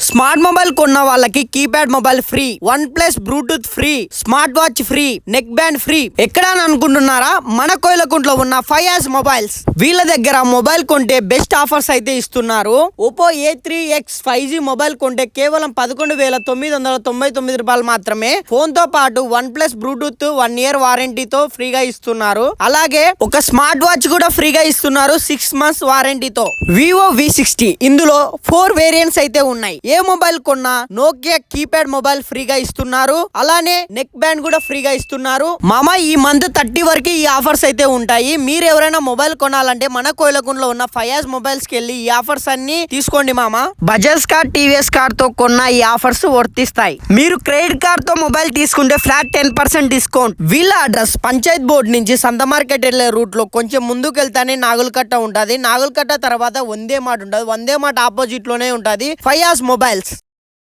Smart mobile కొన్న వాళ్ళకి keypad mobile free, one plus Bluetooth free, smart watch free, neck band free. ఎక్కడ అని అనుకుంటున్నారా? మన కోయిలకుంట్లో ఉన్న ఫయాజ్ మొబైల్స్. వీళ్ళ దగ్గర మొబైల్ కొంటే బెస్ట్ ఆఫర్స్ అయితే ఇస్తున్నారు. ఒప్పో A3X 5G మొబైల్ కొంటే కేవలం 11,999 రూపాయలు మాత్రమే. ఫోన్ తో పాటు వన్ ప్లస్ బ్లూటూత్ 1 year వారంటీతో ఫ్రీగా ఇస్తున్నారు. అలాగే ఒక స్మార్ట్ వాచ్ కూడా ఫ్రీగా ఇస్తున్నారు 6 months వారంటీతో. వివో V60 ఇందులో 4 వేరియంట్స్ అయితే ఉన్నాయి. ఏ మొబైల్ కొన్నా నోకియా కీప్యాడ్ మొబైల్ ఫ్రీగా ఇస్తున్నారు. అలానే నెక్ బ్యాండ్ కూడా ఫ్రీగా ఇస్తున్నారు. మామ ఈ మంత్ 30 వరకు ఈ ఆఫర్స్ అయితే ఉంటాయి. మీరు ఎవరైనా మొబైల్ కొనాలంటే మన కోయిలకుంట్లో ఉన్న ఫయాజ్ మొబైల్స్ కి వెళ్ళి ఈ ఆఫర్స్ అన్ని తీసుకోండి మామ. బజాజ్ కార్డ్, టీవీఎస్ కార్డ్ తో కొన్న ఈ ఆఫర్స్ వర్తిస్తాయి. మీరు క్రెడిట్ కార్డ్ తో మొబైల్ తీసుకుంటే ఫ్లాట్ 10% డిస్కౌంట్. వీళ్ళ అడ్రస్ పంచాయత్ బోర్డు నుంచి సంత మార్కెట్ వెళ్లే రూట్ లో కొంచెం ముందుకు వెళ్తానే నాగులకట్ట ఉంటది. నాగులకట్ట తర్వాత వందే మాట ఉంటది. వందే మాట ఆపోజిట్ లోనే ఉంటది ఫయాజ్ మొబైల్స్.